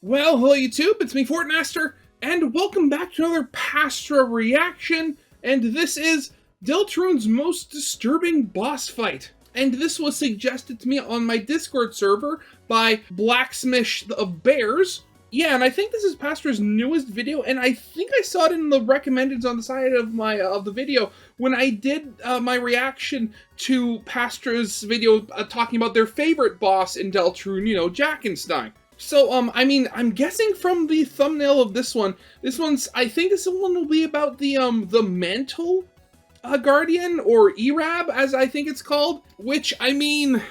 Well, hello YouTube, it's me Fortmaster, and welcome back to another Pastra reaction, and this is Deltarune's most disturbing boss fight. And this was suggested to me on my Discord server by Blacksmith of Bears. Yeah, and I think this is Pastra's newest video, and I think I saw it in the recommendeds on the side of my the video when I did my reaction to Pastra's video talking about their favorite boss in Deltarune, you know, Jackenstein. So, I mean, I'm guessing from the thumbnail of this one, I think this one will be about the Mantle Guardian, or ERAM, as I think it's called, which, I mean,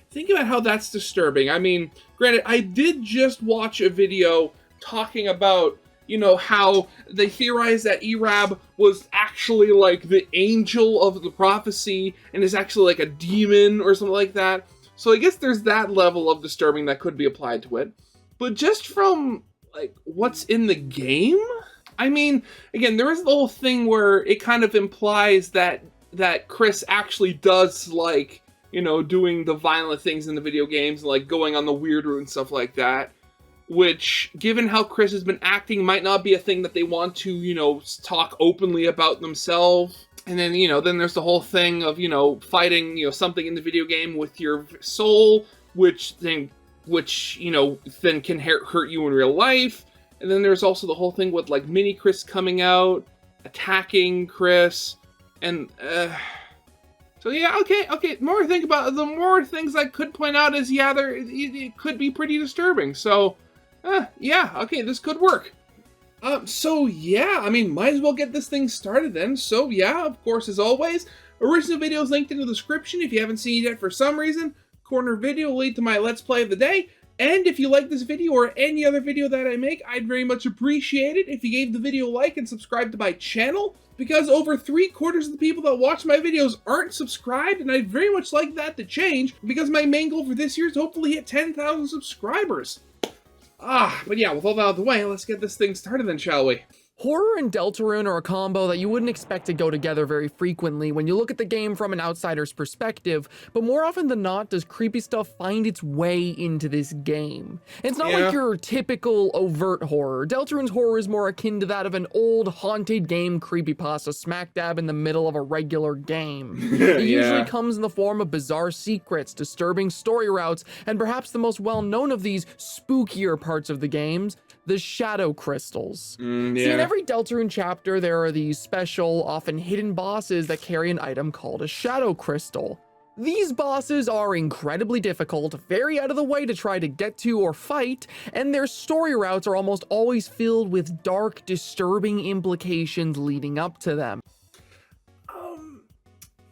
think about how that's disturbing. I mean, granted, I did just watch a video talking about, you know, how they theorized that ERAM was actually, like, the angel of the prophecy, and is actually, like, a demon, or something like that. So I guess there's that level of disturbing that could be applied to it. But just from, like, what's in the game? I mean, again, there is the whole thing where it kind of implies that Chris actually does, like, you know, doing the violent things in the video games, like going on the weird route and stuff like that. Which, given how Chris has been acting, might not be a thing that they want to, you know, talk openly about themselves. And then, you know, then there's the whole thing of, you know, fighting, you know, something in the video game with your soul, which, you know, then can hurt you in real life. And then there's also the whole thing with, like, mini Chris coming out, attacking Chris, and, so yeah, okay, the more I think about it, the more things I could point out is, yeah, it could be pretty disturbing, so, yeah, okay, this could work. So yeah, I mean, might as well get this thing started then. So yeah, of course, as always, original video is linked in the description if you haven't seen it yet for some reason. Corner video will lead to my Let's Play of the day. And if you like this video or any other video that I make, I'd very much appreciate it if you gave the video a like and subscribe to my channel, because over 3/4 of the people that watch my videos aren't subscribed, and I'd very much like that to change, because my main goal for this year is to hopefully hit 10,000 subscribers. But yeah, with all that out of the way, let's get this thing started then, shall we? Horror and Deltarune are a combo that you wouldn't expect to go together very frequently when you look at the game from an outsider's perspective, but more often than not does creepy stuff find its way into this game. It's not like your typical overt horror. Deltarune's horror is more akin to that of an old haunted game creepypasta smack dab in the middle of a regular game. It usually comes in the form of bizarre secrets, disturbing story routes, and perhaps the most well-known of these spookier parts of the games, the shadow crystals. See, in every Deltarune chapter, there are these special, often hidden bosses that carry an item called a shadow crystal. These bosses are incredibly difficult, very out of the way to try to get to or fight, and their story routes are almost always filled with dark, disturbing implications leading up to them.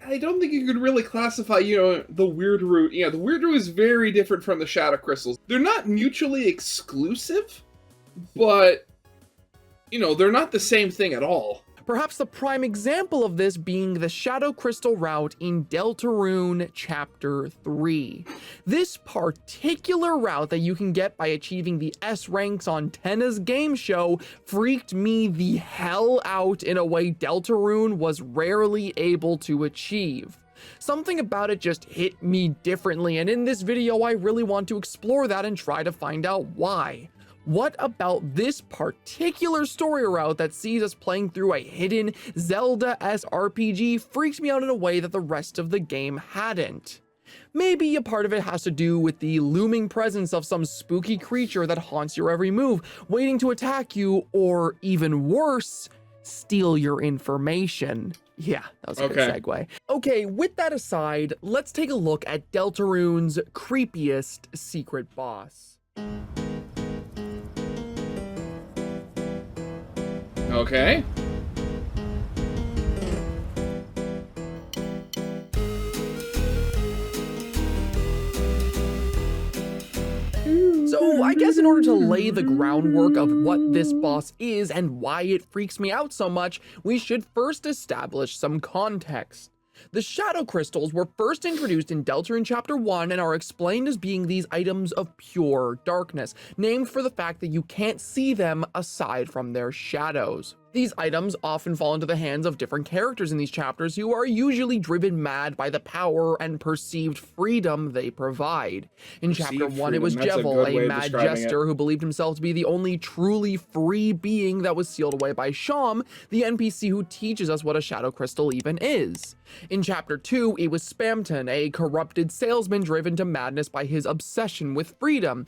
I don't think you could really classify, you know, the weird route. Yeah, the weird route is very different from the shadow crystals. They're not mutually exclusive, but, you know, they're not the same thing at all. Perhaps the prime example of this being the Shadow Crystal route in Deltarune Chapter 3. This particular route that you can get by achieving the S ranks on Tenna's game show freaked me the hell out in a way Deltarune was rarely able to achieve. Something about it just hit me differently, and in this video I really want to explore that and try to find out why. What about this particular story route that sees us playing through a hidden Zelda-esque RPG freaks me out in a way that the rest of the game hadn't? Maybe a part of it has to do with the looming presence of some spooky creature that haunts your every move, waiting to attack you, or even worse, steal your information. Yeah, that was a good segue. Okay, with that aside, let's take a look at Deltarune's creepiest secret boss. Okay. So I guess in order to lay the groundwork of what this boss is and why it freaks me out so much, we should first establish some context. The shadow crystals were first introduced in Deltarune Chapter 1 and are explained as being these items of pure darkness, named for the fact that you can't see them aside from their shadows. These items often fall into the hands of different characters in these chapters who are usually driven mad by the power and perceived freedom they provide. In chapter Perceived 1, it was freedom, that's a Jevil, good a way of mad describing it. jester who believed himself to be the only truly free being that was sealed away by Sham, the NPC who teaches us what a shadow crystal even is. In chapter 2, it was Spamton, a corrupted salesman driven to madness by his obsession with freedom.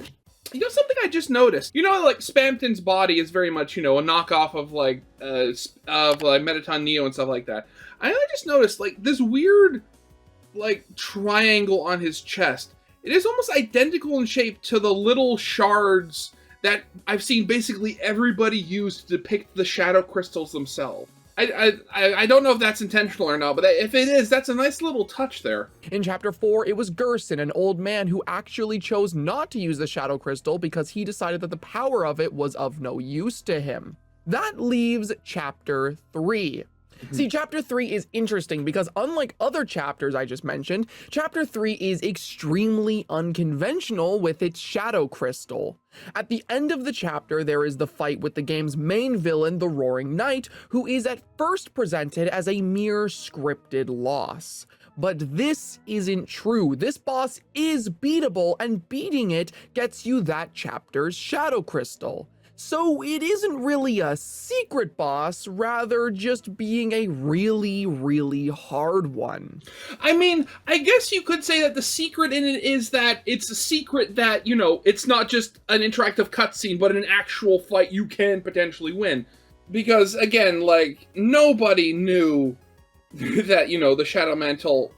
You know something I just noticed? You know, like Spamton's body is very much, you know, a knockoff of like Metaton Neo and stuff like that. I just noticed like this weird like triangle on his chest. It is almost identical in shape to the little shards that I've seen basically everybody use to depict the shadow crystals themselves. I don't know if that's intentional or not, but if it is, that's a nice little touch there. In chapter 4, it was Gerson, an old man who actually chose not to use the shadow crystal because he decided that the power of it was of no use to him. That leaves chapter 3. See, chapter 3 is interesting because unlike other chapters I just mentioned, chapter 3 is extremely unconventional with its shadow crystal. At the end of the chapter, there is the fight with the game's main villain, the Roaring Knight, who is at first presented as a mere scripted loss. But this isn't true. This boss is beatable, and beating it gets you that chapter's shadow crystal. So it isn't really a secret boss, rather just being a really, really hard one. I mean, I guess you could say that the secret in it is that it's a secret that, you know, it's not just an interactive cutscene, but an actual fight you can potentially win. Because, again, like, nobody knew that, you know, the Shadow Mantle...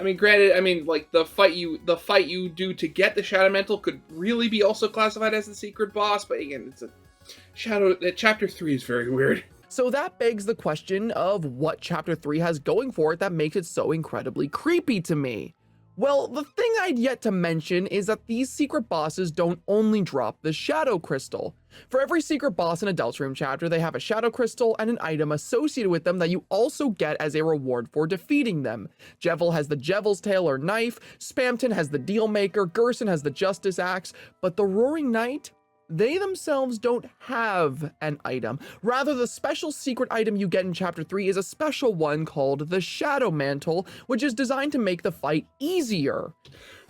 I mean, granted, I mean, like, the fight you do to get the Shadow Mantle could really be also classified as the secret boss, but again, it's a chapter 3 is very weird. So that begs the question of what chapter 3 has going for it that makes it so incredibly creepy to me. Well, the thing I'd yet to mention is that these secret bosses don't only drop the shadow crystal. For every secret boss in a Deltarune chapter, they have a shadow crystal and an item associated with them that you also get as a reward for defeating them. Jevil has the Jevil's Tail or Knife, Spamton has the Deal Maker, Gerson has the Justice Axe, but the Roaring Knight, they themselves don't have an item. Rather, the special secret item you get in chapter 3 is a special one called the Shadow Mantle, which is designed to make the fight easier.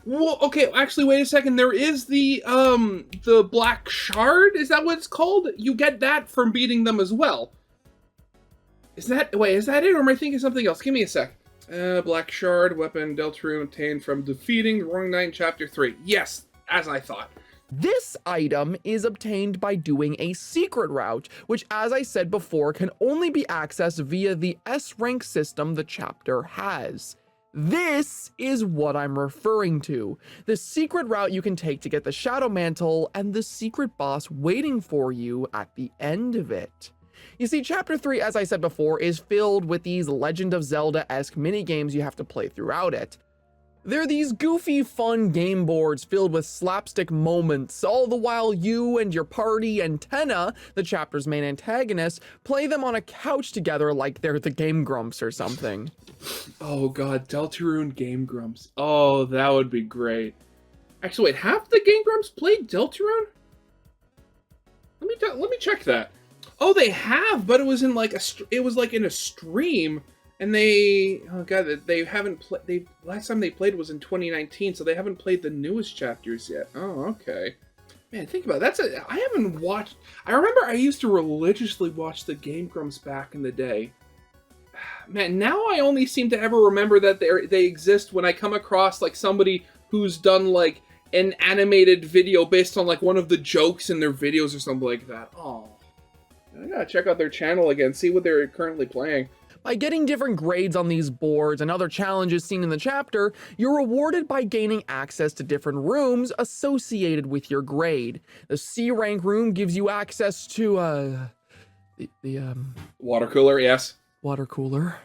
Well, okay, actually, wait a second. There is the Black Shard. Is that what it's called? You get that from beating them as well. Is that it, or am I thinking something else? Give me a sec. Black Shard, weapon Deltarune obtained from defeating the Roaring Knight in chapter 3. Yes, as I thought. This item is obtained by doing a secret route, which, as I said before, can only be accessed via the S rank system the chapter has. This is what I'm referring to. The secret route you can take to get the Shadow Mantle and the secret boss waiting for you at the end of it. You see, chapter 3, as I said before, is filled with these Legend of Zelda-esque minigames you have to play throughout it. They're these goofy, fun game boards filled with slapstick moments, all the while you and your party and Tenna, the chapter's main antagonist, play them on a couch together like they're the Game Grumps or something. Oh god, Deltarune Game Grumps. Oh, that would be great. Actually, wait, have the Game Grumps played Deltarune? Let me check that. Oh, they have, but it was in like in a stream. And they haven't played. Last time they played was in 2019, so they haven't played the newest chapters yet. Oh, okay. Man, think about it. I haven't watched. I remember I used to religiously watch the Game Grumps back in the day. Man, now I only seem to ever remember that they exist when I come across like somebody who's done like an animated video based on like one of the jokes in their videos or something like that. Oh, I gotta check out their channel again, see what they're currently playing. By getting different grades on these boards and other challenges seen in the chapter, you're rewarded by gaining access to different rooms associated with your grade. The C rank room gives you access to, the water cooler, yes. Water cooler.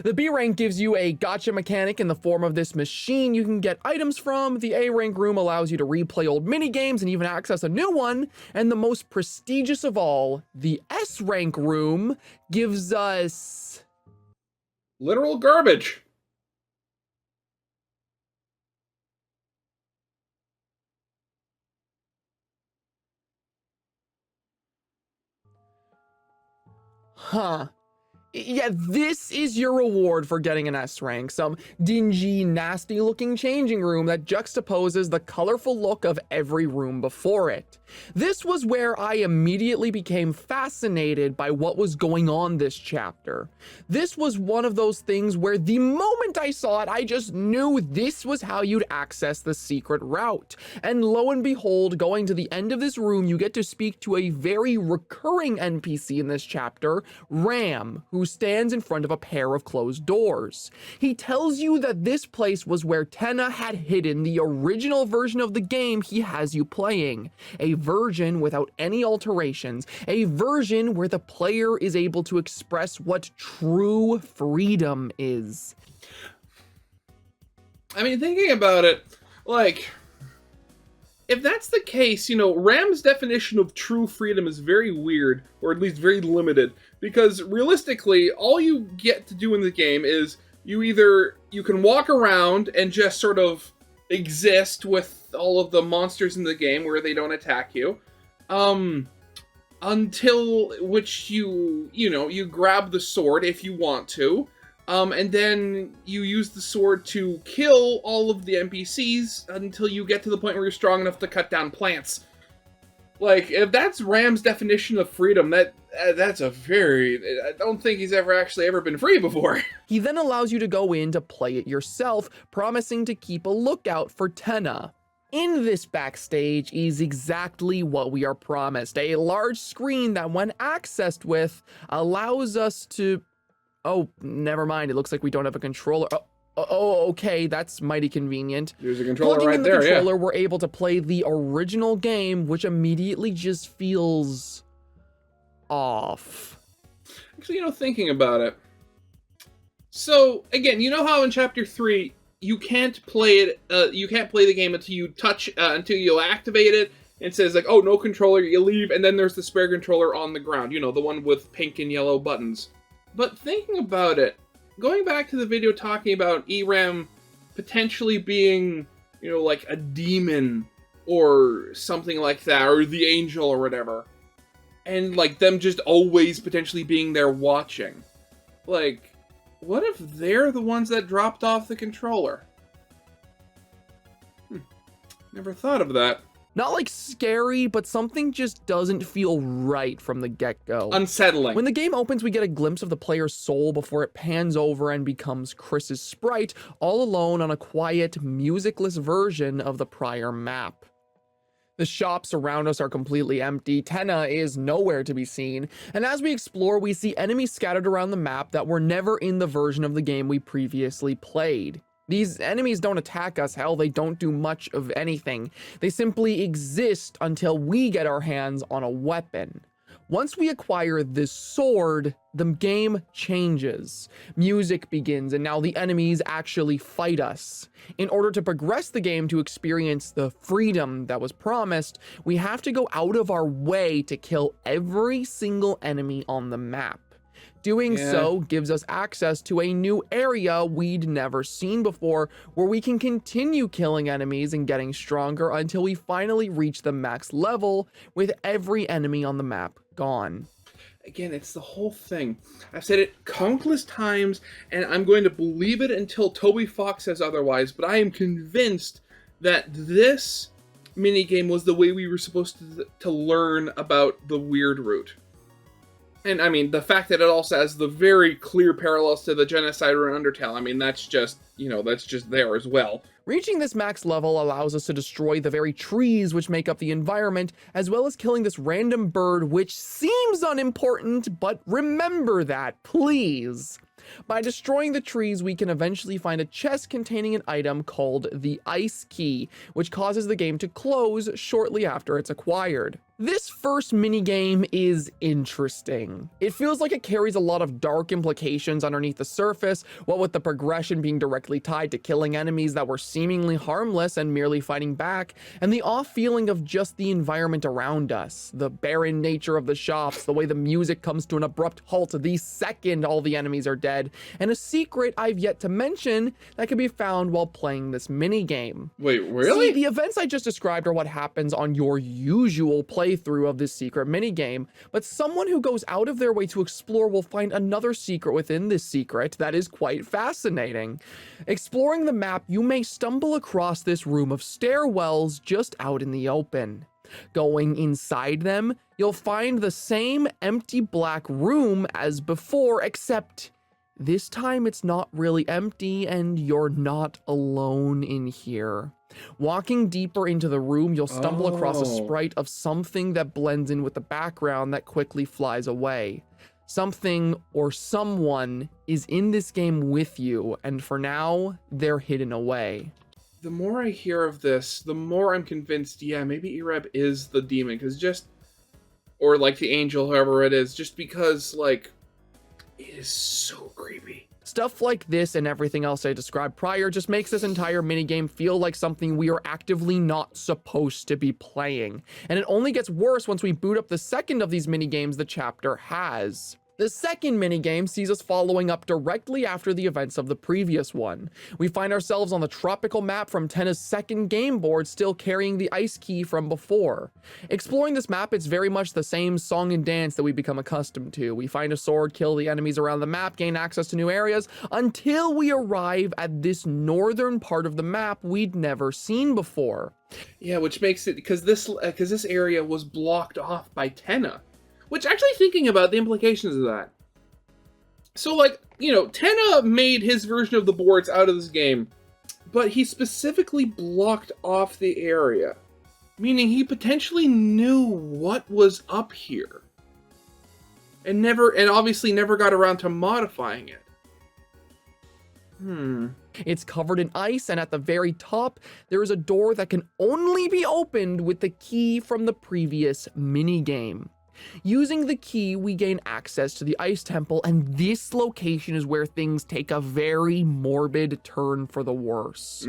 The B rank gives you a gotcha mechanic in the form of this machine you can get items from. The A rank room allows you to replay old minigames and even access a new one. And the most prestigious of all, the S rank room gives us... literal garbage. Huh. Yeah, this is your reward for getting an S rank. Some dingy, nasty looking changing room that juxtaposes the colorful look of every room before it. This was where I immediately became fascinated by what was going on this chapter. This was one of those things where the moment I saw it, I just knew this was how you'd access the secret route. And lo and behold, going to the end of this room, you get to speak to a very recurring NPC in this chapter, ERAM, who stands in front of a pair of closed doors. He tells you that this place was where Tenna had hidden the original version of the game he has you playing. A version without any alterations, a version where the player is able to express what true freedom is. I mean, thinking about it, like, if that's the case, you know, Ram's definition of true freedom is very weird, or at least very limited, because realistically, all you get to do in the game is you can walk around and just sort of exist with all of the monsters in the game where they don't attack you, until which you grab the sword if you want to, and then you use the sword to kill all of the NPCs until you get to the point where you're strong enough to cut down plants. Like, if that's Ram's definition of freedom, that's a very... I don't think he's ever been free before. He then allows you to go in to play it yourself, promising to keep a lookout for Tenna. In this backstage is exactly what we are promised. A large screen that, when accessed with, allows us to... Oh, never mind. It looks like we don't have a controller. Oh, okay. That's mighty convenient. There's a controller Plugging right in the there, controller, we're able to play the original game, which immediately just feels off. Actually, thinking about it. So, again, you know how in Chapter 3, you can't play it, you can't play the game until you until you activate it. It says, like, oh, no controller, you leave, and then there's the spare controller on the ground. You know, the one with pink and yellow buttons. But thinking about it, going back to the video talking about ERAM potentially being, like a demon or something like that, or the angel or whatever, and like them just always potentially being there watching. Like, what if they're the ones that dropped off the controller? Never thought of that. Not like scary, but something just doesn't feel right from the get-go. Unsettling. When the game opens, we get a glimpse of the player's soul before it pans over and becomes Chris's sprite, all alone on a quiet, musicless version of the prior map. The shops around us are completely empty, Tenna is nowhere to be seen, and as we explore, we see enemies scattered around the map that were never in the version of the game we previously played. These enemies don't attack us, hell, they don't do much of anything. They simply exist until we get our hands on a weapon. Once we acquire this sword, the game changes. Music begins, and now the enemies actually fight us. In order to progress the game to experience the freedom that was promised, we have to go out of our way to kill every single enemy on the map. Doing so gives us access to a new area we'd never seen before, where we can continue killing enemies and getting stronger until we finally reach the max level, with every enemy on the map gone. Again, it's the whole thing. I've said it countless times, and I'm going to believe it until Toby Fox says otherwise, but I am convinced that this minigame was the way we were supposed to learn about the weird route. And, I mean, the fact that it also has the very clear parallels to the Genocide in Undertale, I mean, that's just, that's just there as well. Reaching this max level allows us to destroy the very trees which make up the environment, as well as killing this random bird which seems unimportant, but remember that, please. By destroying the trees, we can eventually find a chest containing an item called the Ice Key, which causes the game to close shortly after it's acquired. This first minigame is interesting. It feels like it carries a lot of dark implications underneath the surface, what with the progression being directly tied to killing enemies that were seemingly harmless and merely fighting back, and the off feeling of just the environment around us, the barren nature of the shops, the way the music comes to an abrupt halt the second all the enemies are dead, and a secret I've yet to mention that can be found while playing this minigame. Wait, really? See, the events I just described are what happens on your usual play playthrough of this secret minigame, but someone who goes out of their way to explore will find another secret within this secret that is quite fascinating. Exploring the map, you may stumble across this room of stairwells just out in the open. Going inside them, you'll find the same empty black room as before, except this time it's not really empty and you're not alone in here. Walking deeper into the room, you'll stumble across a sprite of something that blends in with the background that quickly flies away. Something or someone is in this game with you, and for now, they're hidden away. The more I hear of this, the more I'm convinced, yeah, maybe ERAM is the demon, or like the angel, however it is, just because, like, it is so creepy. Stuff like this and everything else I described prior just makes this entire minigame feel like something we are actively not supposed to be playing. And it only gets worse once we boot up the second of these minigames the chapter has. The second minigame sees us following up directly after the events of the previous one. We find ourselves on the tropical map from Tenna's second game board, still carrying the ice key from before. Exploring this map, it's very much the same song and dance that we become accustomed to. We find a sword, kill the enemies around the map, gain access to new areas, until we arrive at this northern part of the map we'd never seen before. Yeah, which makes it, because this area was blocked off by Tenna. Which, actually thinking about the implications of that. So, like, you know, Tenna made his version of the boards out of this game, but he specifically blocked off the area. Meaning he potentially knew what was up here. And obviously never got around to modifying it. It's covered in ice, and at the very top, there is a door that can only be opened with the key from the previous minigame. Using the key, we gain access to the Ice Temple, and this location is where things take a very morbid turn for the worse.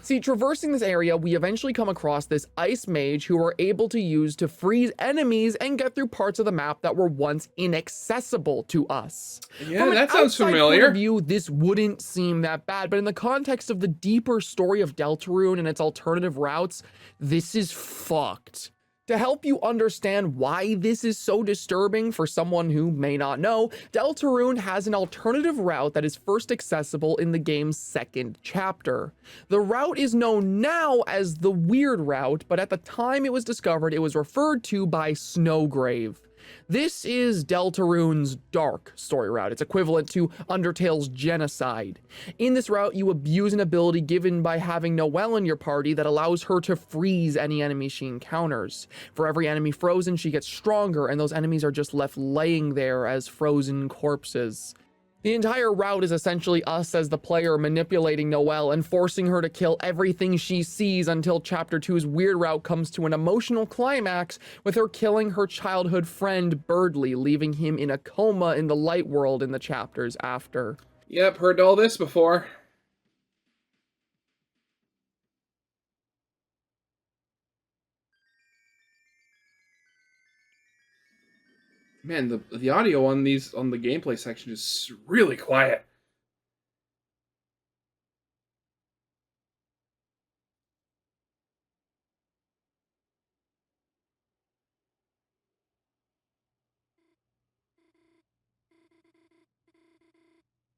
See, traversing this area, we eventually come across this ice mage who we're able to use to freeze enemies and get through parts of the map that were once inaccessible to us. Yeah, that sounds familiar. Point of view, this wouldn't seem that bad, but in the context of the deeper story of Deltarune and its alternative routes, this is fucked. To help you understand why this is so disturbing for someone who may not know, Deltarune has an alternative route that is first accessible in the game's second chapter. The route is known now as the Weird Route, but at the time it was discovered, it was referred to by Snowgrave. This is Deltarune's dark story route. It's equivalent to Undertale's Genocide. In this route, you abuse an ability given by having Noelle in your party that allows her to freeze any enemy she encounters. For every enemy frozen, she gets stronger, and those enemies are just left laying there as frozen corpses. The entire route is essentially us as the player manipulating Noelle and forcing her to kill everything she sees until Chapter 2's Weird Route comes to an emotional climax with her killing her childhood friend Birdly, leaving him in a coma in the light world in the chapters after. Yep, heard all this before. Man, the audio on the gameplay section is really quiet.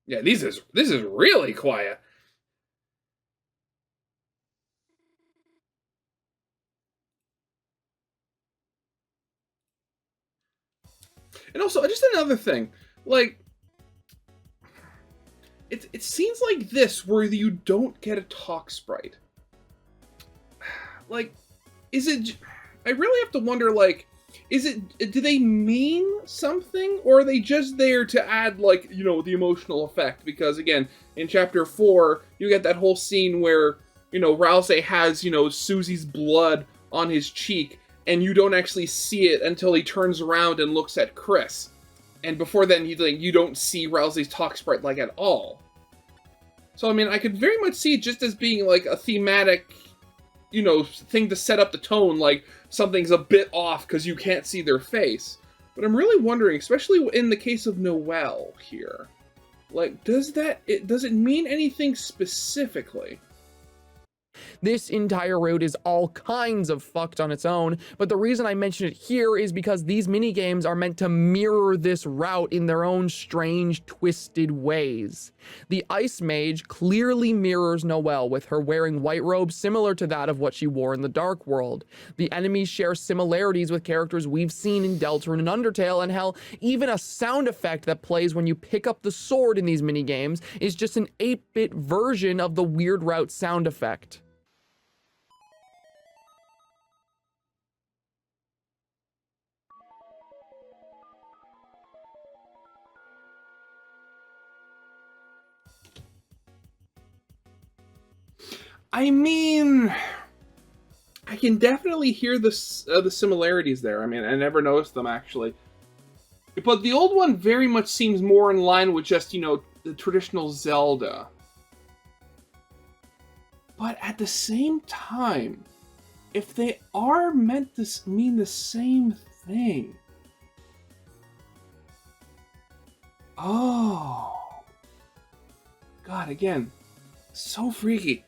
Yeah, this is really quiet. And also, just another thing, like, it seems like this where you don't get a talk sprite. Like, is it? I really have to wonder, like, do they mean something, or are they just there to add, like, you know, the emotional effect? Because again, in Chapter 4, you get that whole scene where, you know, Rousey has, you know, Susie's blood on his cheek, and you don't actually see it until he turns around and looks at Chris. And before then, you don't see Rousey's talk sprite, like, at all. So, I mean, I could very much see it just as being, like, a thematic, you know, thing to set up the tone, like, something's a bit off because you can't see their face. But I'm really wondering, especially in the case of Noelle here, like, does it mean anything specifically? This entire route is all kinds of fucked on its own, but the reason I mention it here is because these minigames are meant to mirror this route in their own strange, twisted ways. The Ice Mage clearly mirrors Noelle, with her wearing white robes similar to that of what she wore in the Dark World. The enemies share similarities with characters we've seen in Deltarune and Undertale, and hell, even a sound effect that plays when you pick up the sword in these minigames is just an 8-bit version of the Weird Route sound effect. I mean, I can definitely hear the similarities there. I mean, I never noticed them, actually. But the old one very much seems more in line with just, you know, the traditional Zelda. But at the same time, if they are meant to mean the same thing... Oh. God, again, so freaky.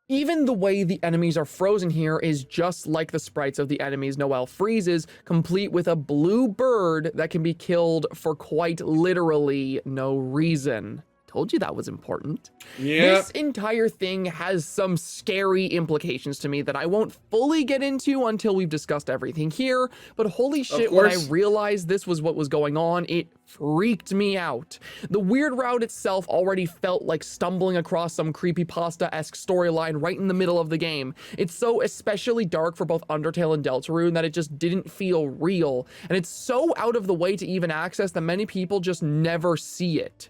Even the way the enemies are frozen here is just like the sprites of the enemies Noelle freezes, complete with a blue bird that can be killed for quite literally no reason. Told you that was important. Yeah. This entire thing has some scary implications to me that I won't fully get into until we've discussed everything here, but holy shit, when I realized this was what was going on, it freaked me out. The Weird Route itself already felt like stumbling across some creepypasta-esque storyline right in the middle of the game. It's so especially dark for both Undertale and Deltarune that it just didn't feel real, and it's so out of the way to even access that many people just never see it.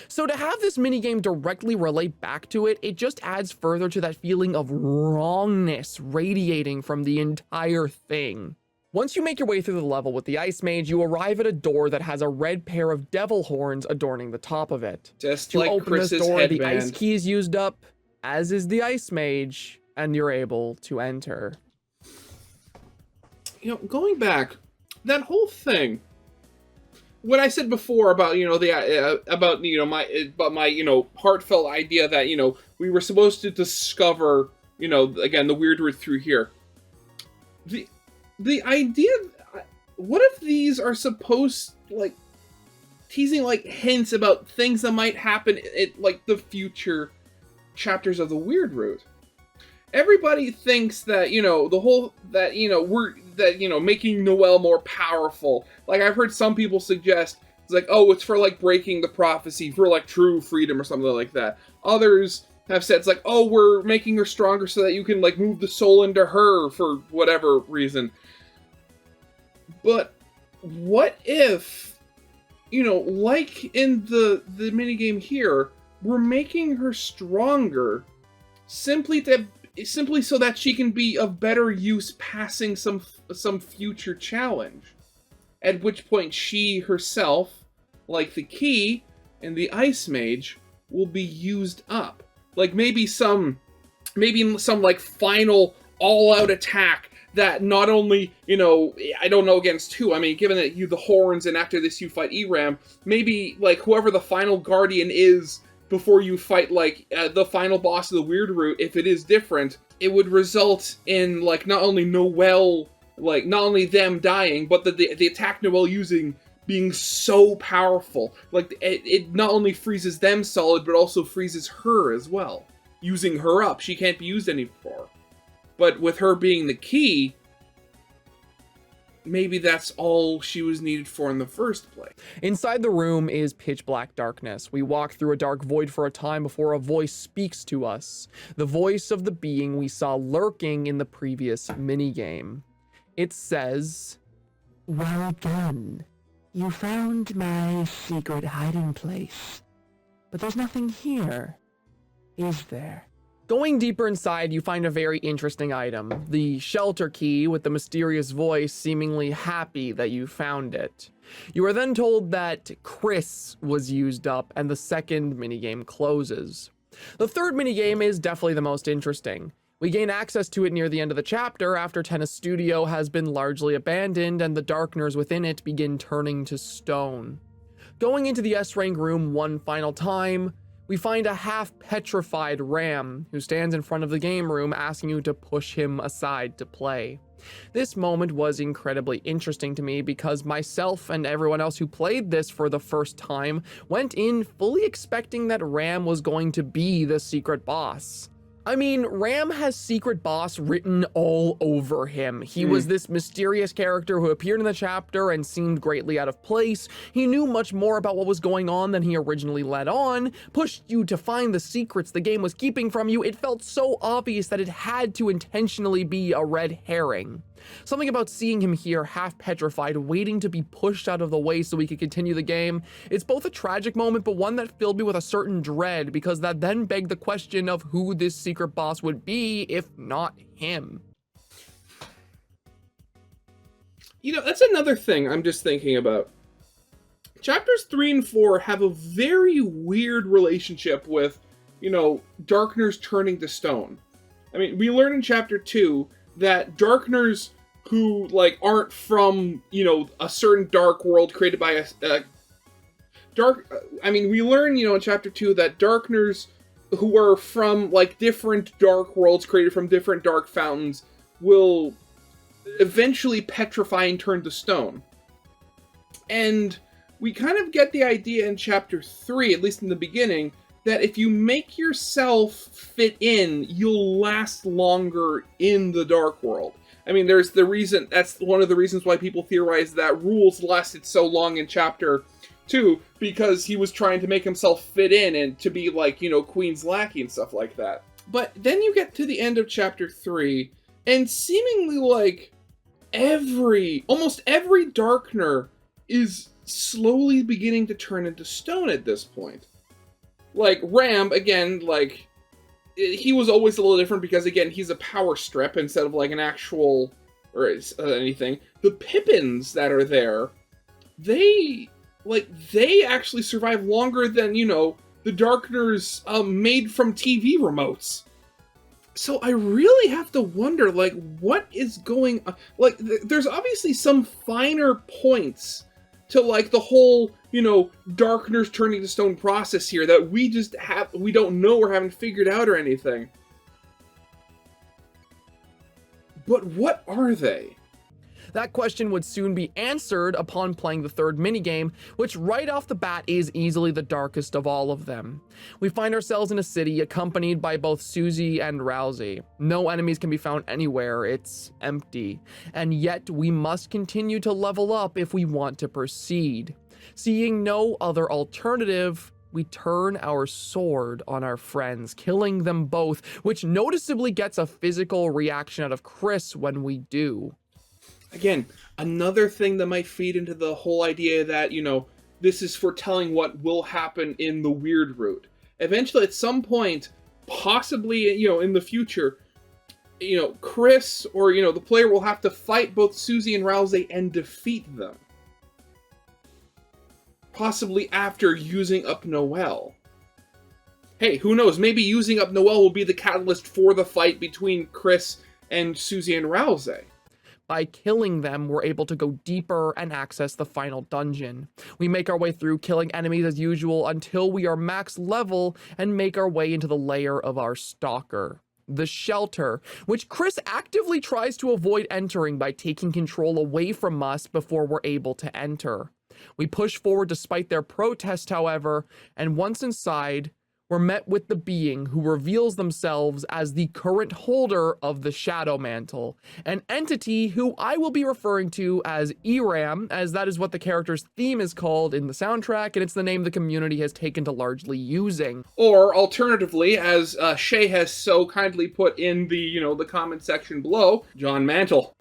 So to have this minigame directly relate back to it, it just adds further to that feeling of wrongness radiating from the entire thing. Once you make your way through the level with the Ice Mage, you arrive at a door that has a red pair of devil horns adorning the top of it. Just to like open Chris's this door, headband. the ice key is used up, as is the Ice Mage, and you're able to enter. You know, going back, that whole thing, what I said before about, you know, my, you know, heartfelt idea that, you know, we were supposed to discover, you know, again, the weird route through here. The idea, what if these are supposed, like, teasing, like, hints about things that might happen in, like, the future chapters of the weird route? Everybody thinks that, you know, making Noelle more powerful. Like, I've heard some people suggest, it's like, oh, it's for, like, breaking the prophecy, for, like, true freedom or something like that. Others have said, it's like, oh, we're making her stronger so that you can, like, move the soul into her for whatever reason. But what if, you know, like in the minigame here, we're making her stronger simply so that she can be of better use passing some future challenge. At which point she herself, like the key and the Ice Mage, will be used up. Like maybe some like final all-out attack that not only, you know, I don't know against who, I mean, given that you the horns and after this you fight ERAM, maybe like whoever the final guardian is before you fight, like, the final boss of the weird route, if it is different, it would result in, like, not only Noelle, like, not only them dying, but the attack Noelle using being so powerful. Like, it not only freezes them solid, but also freezes her as well. Using her up. She can't be used anymore. But with her being the key, maybe that's all she was needed for in the first place. Inside the room is pitch black darkness. We walk through a dark void for a time before a voice speaks to us. The voice of the being we saw lurking in the previous minigame. It says, "Well done. You found my secret hiding place. But there's nothing here, is there?" Going deeper inside, you find a very interesting item, the shelter key with the mysterious voice seemingly happy that you found it. You are then told that Chris was used up and the second minigame closes. The third minigame is definitely the most interesting. We gain access to it near the end of the chapter after Tennis Studio has been largely abandoned and the darkners within it begin turning to stone. Going into the S-Rank room one final time, We find a half-petrified Ram who stands in front of the game room asking you to push him aside to play. This moment was incredibly interesting to me because myself and everyone else who played this for the first time went in fully expecting that Ram was going to be the secret boss. I mean, Ram has secret boss written all over him. He was this mysterious character who appeared in the chapter and seemed greatly out of place. He knew much more about what was going on than he originally let on, pushed you to find the secrets the game was keeping from you. It felt so obvious that it had to intentionally be a red herring. Something about seeing him here half petrified, waiting to be pushed out of the way so we could continue the game. It's both a tragic moment, but one that filled me with a certain dread, because that then begged the question of who this secret boss would be, if not him. You know, that's another thing I'm just thinking about. Chapters 3 and 4 have a very weird relationship with, you know, Darkners turning to stone. I mean, we learn in Chapter 2 that Darkners who, like, aren't from, you know, a certain dark world created by we learn, you know, in Chapter 2 that Darkners who are from, like, different dark worlds created from different dark fountains will eventually petrify and turn to stone. And we kind of get the idea in Chapter 3, at least in the beginning, that if you make yourself fit in, you'll last longer in the dark world. I mean, there's the reason, that's one of the reasons why people theorize that Rules lasted so long in Chapter 2, because he was trying to make himself fit in and to be like, you know, Queen's lackey and stuff like that. But then you get to the end of Chapter 3, and seemingly like almost every Darkner is slowly beginning to turn into stone at this point. Like, Ram, again, like, he was always a little different because, again, he's a power strip instead of, like, an actual, or anything. The Pippins that are there, they actually survive longer than, you know, the Darkners made from TV remotes. So I really have to wonder, like, what is going on? Like, there's obviously some finer points to, like, the whole, you know, Darkners turning to stone process here that we don't know or haven't figured out or anything. But what are they? That question would soon be answered upon playing the third minigame, which right off the bat is easily the darkest of all of them. We find ourselves in a city accompanied by both Susie and Rousey. No enemies can be found anywhere, it's empty. And yet we must continue to level up if we want to proceed. Seeing no other alternative, we turn our sword on our friends, killing them both, which noticeably gets a physical reaction out of Chris when we do. Again, another thing that might feed into the whole idea that, you know, this is foretelling what will happen in the weird route. Eventually, at some point, possibly, you know, in the future, you know, Chris or, you know, the player will have to fight both Susie and Rousey and defeat them. Possibly after using up Noelle. Hey, who knows? Maybe using up Noelle will be the catalyst for the fight between Chris and Susie and Rousey. By killing them, we're able to go deeper and access the final dungeon. We make our way through, killing enemies as usual until we are max level and make our way into the lair of our stalker, the shelter, which Chris actively tries to avoid entering by taking control away from us before we're able to enter. We push forward despite their protest, however, and once inside, we're met with the being who reveals themselves as the current holder of the Shadow Mantle, an entity who I will be referring to as ERAM, as that is what the character's theme is called in the soundtrack, and it's the name the community has taken to largely using. Or alternatively, as Shay has so kindly put in the, you know, the comment section below, John Mantle.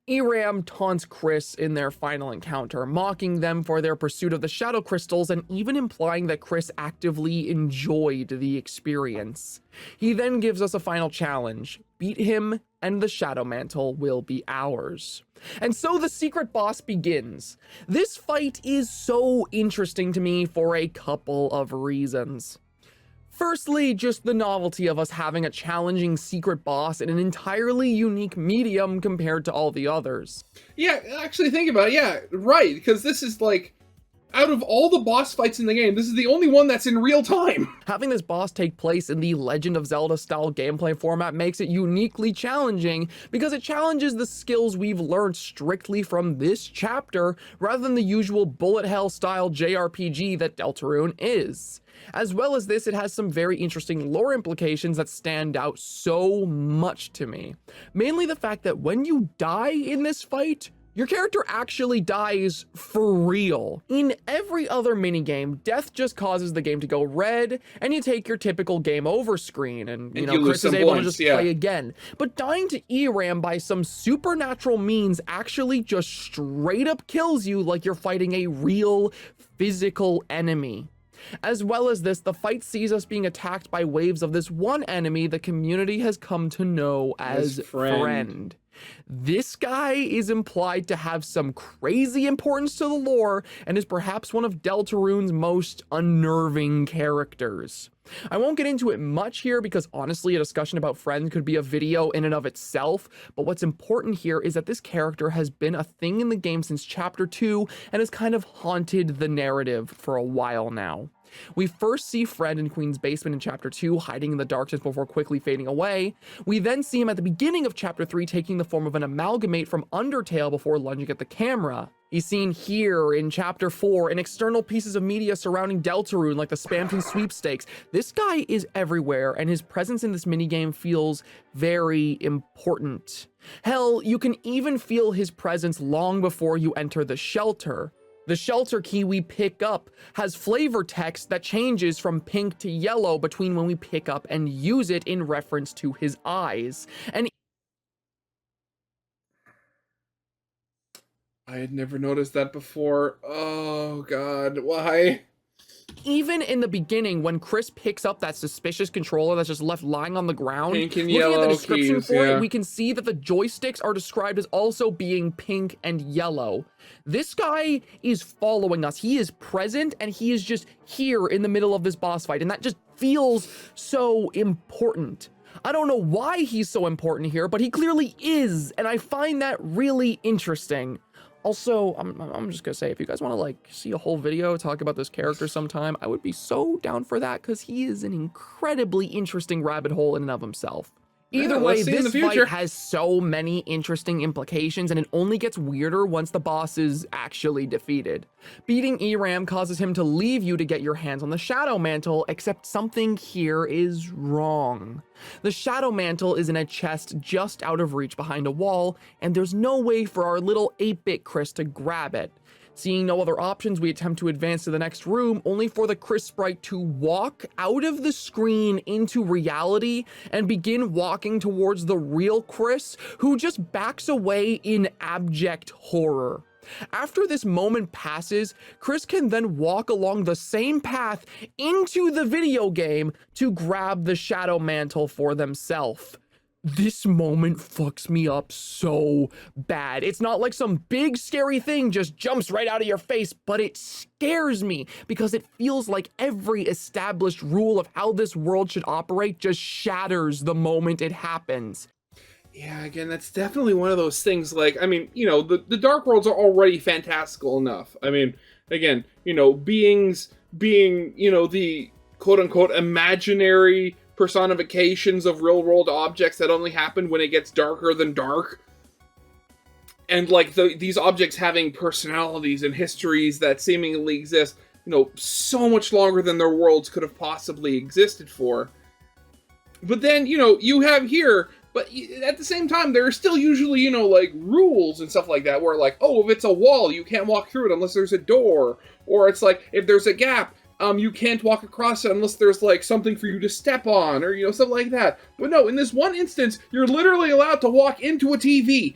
ERAM taunts Chris in their final encounter, mocking them for their pursuit of the Shadow Crystals and even implying that Chris actively enjoyed the experience. He then gives us a final challenge: beat him and the Shadow Mantle will be ours. And so the secret boss begins. This fight is so interesting to me for a couple of reasons. Firstly, just the novelty of us having a challenging secret boss in an entirely unique medium compared to all the others. Yeah, actually think about it, yeah, right, because this is like, out of all the boss fights in the game, this is the only one that's in real time. Having this boss take place in the Legend of Zelda style gameplay format makes it uniquely challenging because it challenges the skills we've learned strictly from this chapter rather than the usual bullet hell style JRPG that Deltarune is. As well as this, it has some very interesting lore implications that stand out so much to me. Mainly the fact that when you die in this fight, your character actually dies for real. In every other minigame, death just causes the game to go red, and you take your typical game over screen, and you know, Chris is able to just play again. But dying to ERAM by some supernatural means actually just straight up kills you like you're fighting a real physical enemy. As well as this, the fight sees us being attacked by waves of this one enemy the community has come to know as friend. This guy is implied to have some crazy importance to the lore and is perhaps one of Deltarune's most unnerving characters. I won't get into it much here because honestly a discussion about friends could be a video in and of itself, but what's important here is that this character has been a thing in the game since chapter 2 and has kind of haunted the narrative for a while now. We first see Fred in Queen's basement in chapter 2 hiding in the darkness before quickly fading away. We then see him at the beginning of chapter 3 taking the form of an amalgamate from Undertale before lunging at the camera. He's seen here in chapter 4 in external pieces of media surrounding Deltarune like the Spam Toon sweepstakes. This guy is everywhere and his presence in this minigame feels very important. Hell, you can even feel his presence long before you enter the shelter. The shelter key we pick up has flavor text that changes from pink to yellow between when we pick up and use it in reference to his eyes. And I had never noticed that before. Oh god, why? Even in the beginning, when Chris picks up that suspicious controller that's just left lying on the ground, pink and looking yellow at the description keys, for it, we can see that the joysticks are described as also being pink and yellow. This guy is following us. He is present and he is just here in the middle of this boss fight, and that just feels so important. I don't know why he's so important here, but he clearly is, and I find that really interesting. Also, I'm just gonna say, if you guys want to like see a whole video talk about this character sometime, I would be so down for that because he is an incredibly interesting rabbit hole in and of himself. Either way, this fight has so many interesting implications, and it only gets weirder once the boss is actually defeated. Beating ERAM causes him to leave you to get your hands on the Shadow Mantle, except something here is wrong. The Shadow Mantle is in a chest just out of reach behind a wall, and there's no way for our little 8-bit Chris to grab it. Seeing no other options, we attempt to advance to the next room, only for the Chris sprite to walk out of the screen into reality and begin walking towards the real Chris, who just backs away in abject horror. After this moment passes, Chris can then walk along the same path into the video game to grab the Shadow Mantle for themselves. This moment fucks me up so bad. It's not like some big scary thing just jumps right out of your face, but it scares me because it feels like every established rule of how this world should operate just shatters the moment it happens. Yeah, again, that's definitely one of those things, like, I mean, you know, the Dark Worlds are already fantastical enough. I mean, again, you know, beings being, you know, the quote-unquote imaginary personifications of real-world objects that only happen when it gets darker than dark. And, like, these objects having personalities and histories that seemingly exist, you know, so much longer than their worlds could have possibly existed for. But then, you know, you have here... But at the same time, there are still usually, you know, like, rules and stuff like that, where, like, oh, if it's a wall, you can't walk through it unless there's a door. Or it's like, if there's a gap, you can't walk across it unless there's, like, something for you to step on, or, you know, something like that. But no, in this one instance, you're literally allowed to walk into a TV.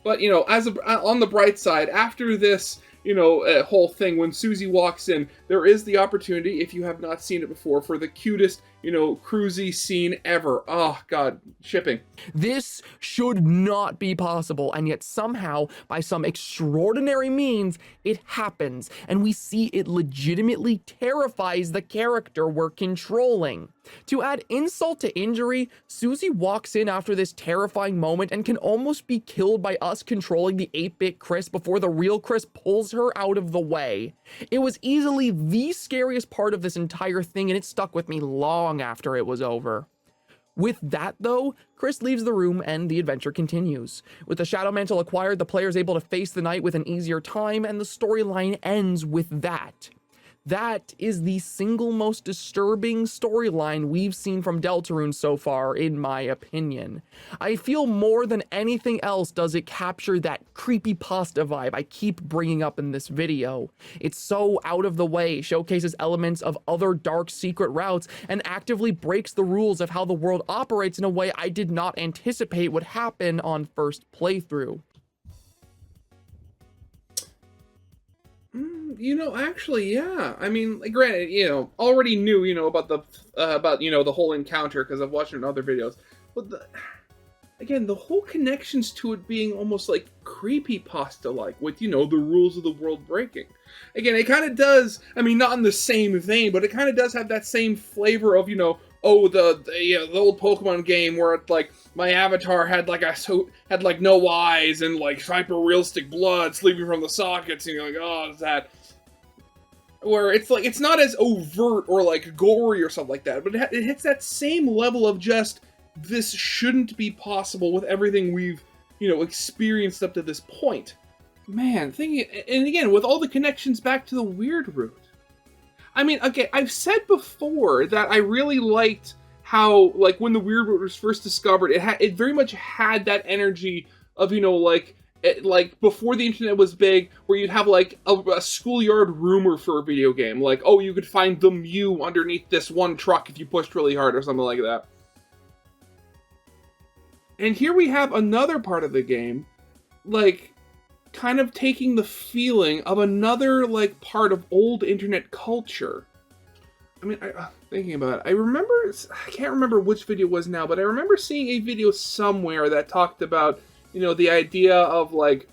But, you know, on the bright side, after this, you know, whole thing, when Susie walks in, there is the opportunity, if you have not seen it before, for the cutest, you know, cruisy scene ever. Oh, God, shipping. This should not be possible, and yet somehow, by some extraordinary means, it happens, and we see it legitimately terrifies the character we're controlling. To add insult to injury, Susie walks in after this terrifying moment and can almost be killed by us controlling the 8-bit Chris before the real Chris pulls her out of the way. It was easily the scariest part of this entire thing, and it stuck with me long after it was over. With that though, Chris leaves the room and the adventure continues. With the Shadow Mantle acquired, the player is able to face the night with an easier time, and the storyline ends with that. That is the single most disturbing storyline we've seen from Deltarune so far, in my opinion. I feel more than anything else does it capture that creepypasta vibe I keep bringing up in this video. It's so out of the way, showcases elements of other dark secret routes, and actively breaks the rules of how the world operates in a way I did not anticipate would happen on first playthrough. Actually, yeah. I mean, like, granted, already knew, about the the whole encounter because I've watched it in other videos. But again, the whole connections to it being almost like creepypasta-like, with the rules of the world breaking. Again, it kind of does. I mean, not in the same vein, but it kind of does have that same flavor of the old Pokemon game where like my avatar had no eyes and like hyper realistic blood sleeping from the sockets, and you're like, oh, is that? Where it's like it's not as overt or like gory or something like that, but it hits that same level of just this shouldn't be possible with everything we've experienced up to this point. Man, thinking, and again with all the connections back to the weird root. I mean, okay, I've said before that I really liked how, like, when the weird root was first discovered, it very much had that energy of, like, before the internet was big, where you'd have, like, a schoolyard rumor for a video game. Like, oh, you could find the Mew underneath this one truck if you pushed really hard or something like that. And here we have another part of the game, like, kind of taking the feeling of another, like, part of old internet culture. I mean, thinking about it, I can't remember which video it was now, but I remember seeing a video somewhere that talked about, the idea of, like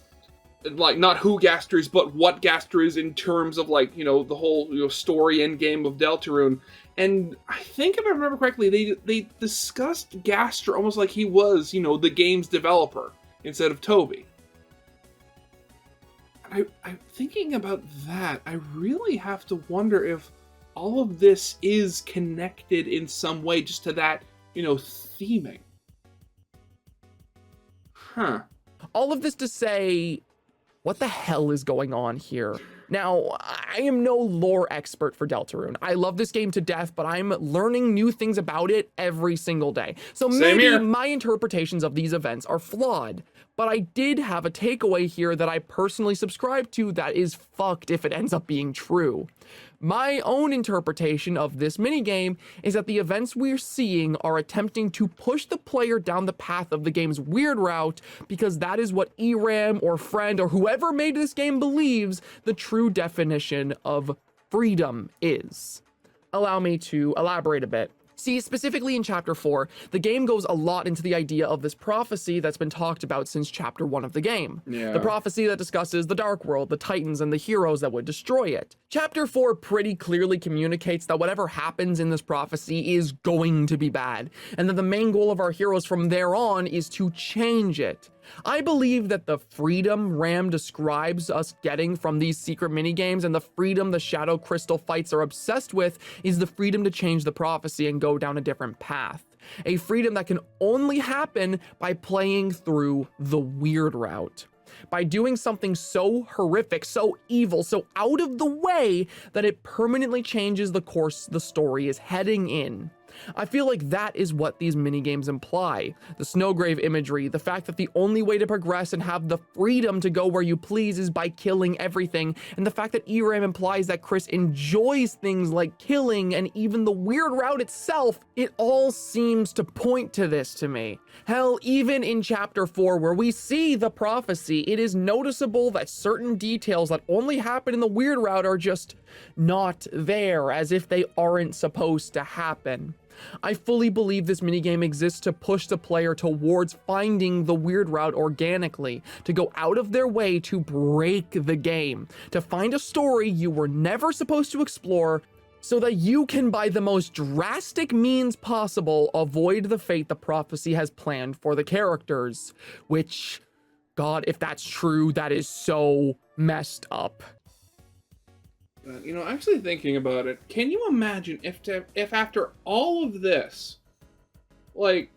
not who Gaster is, but what Gaster is in terms of, like, the whole, story end game of Deltarune. And I think if I remember correctly, they discussed Gaster almost like he was, the game's developer instead of Toby. I'm thinking about that. I really have to wonder if all of this is connected in some way just to that, theming. Huh. All of this to say, what the hell is going on here? Now, I am no lore expert for Deltarune. I love this game to death, but I'm learning new things about it every single day. So maybe my interpretations of these events are flawed, but I did have a takeaway here that I personally subscribe to that is fucked if it ends up being true. My own interpretation of this minigame is that the events we're seeing are attempting to push the player down the path of the game's weird route because that is what ERAM or Friend or whoever made this game believes the true definition of freedom is. Allow me to elaborate a bit. See, specifically in Chapter 4, the game goes a lot into the idea of this prophecy that's been talked about since Chapter 1 of the game. Yeah. The prophecy that discusses the Dark World, the Titans, and the heroes that would destroy it. Chapter 4 pretty clearly communicates that whatever happens in this prophecy is going to be bad, and that the main goal of our heroes from there on is to change it. I believe that the freedom Ram describes us getting from these secret minigames and the freedom the Shadow Crystal fights are obsessed with is the freedom to change the prophecy and go down a different path. A freedom that can only happen by playing through the weird route. By doing something so horrific, so evil, so out of the way that it permanently changes the course the story is heading in. I feel like that is what these minigames imply. The Snowgrave imagery, the fact that the only way to progress and have the freedom to go where you please is by killing everything, and the fact that ERAM implies that Chris enjoys things like killing and even the weird route itself, it all seems to point to this to me. Hell, even in Chapter 4 where we see the prophecy, it is noticeable that certain details that only happen in the weird route are just not there, as if they aren't supposed to happen. I fully believe this minigame exists to push the player towards finding the weird route organically, to go out of their way to break the game, to find a story you were never supposed to explore, so that you can, by the most drastic means possible, avoid the fate the prophecy has planned for the characters. Which, God, if that's true, that is so messed up. You know, actually thinking about it, can you imagine if after all of this, like,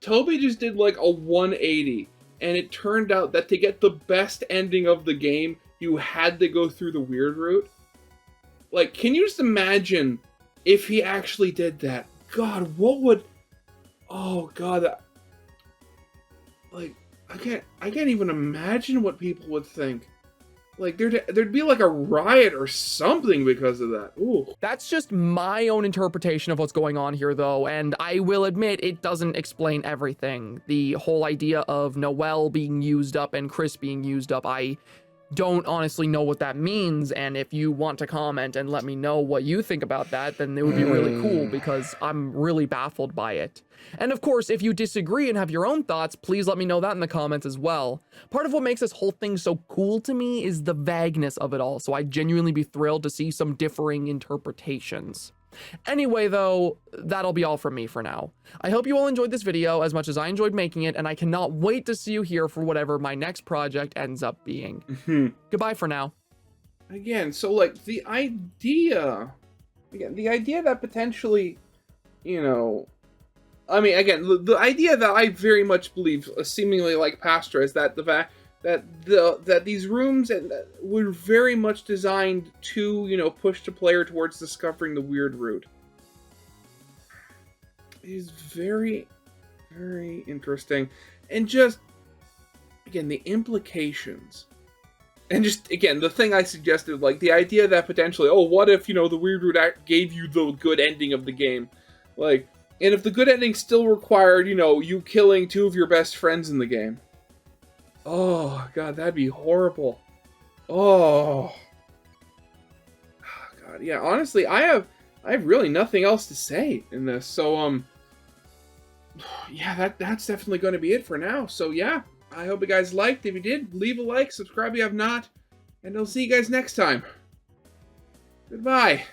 Toby just did like a 180, and it turned out that to get the best ending of the game, you had to go through the weird route? Like, can you just imagine if he actually did that? God, what would... Oh, God. Like, I can't even imagine what people would think. Like, there'd be like a riot or something because of that. Ooh. That's just my own interpretation of what's going on here, though, and I will admit it doesn't explain everything. The whole idea of Noelle being used up and Chris being used up, I don't honestly know what that means, and if you want to comment and let me know what you think about that, then it would be really cool, because I'm really baffled by it. And of course, if you disagree and have your own thoughts, please let me know that in the comments as well. Part of what makes this whole thing so cool to me is the vagueness of it all, so I'd genuinely be thrilled to see some differing interpretations. Anyway, though, that'll be all from me for now. I hope you all enjoyed this video as much as I enjoyed making it, and I cannot wait to see you here for whatever my next project ends up being. Goodbye for now. Again, so, like, the idea that potentially, you know... I mean, again, the idea that I very much believe, seemingly like Pastra, is that the fact that these rooms were very much designed to, you know, push the player towards discovering the weird route. It is very, very interesting. And just, again, the implications. And just, again, the thing I suggested, like, the idea that potentially, oh, what if, you know, the weird route gave you the good ending of the game? Like, and if the good ending still required, you know, you killing 2 of your best friends in the game. Oh, God, that'd be horrible. Oh. God, yeah, honestly, I have really nothing else to say in this. So, yeah, that's definitely going to be it for now. So, yeah, I hope you guys liked. If you did, leave a like, subscribe if you have not, and I'll see you guys next time. Goodbye.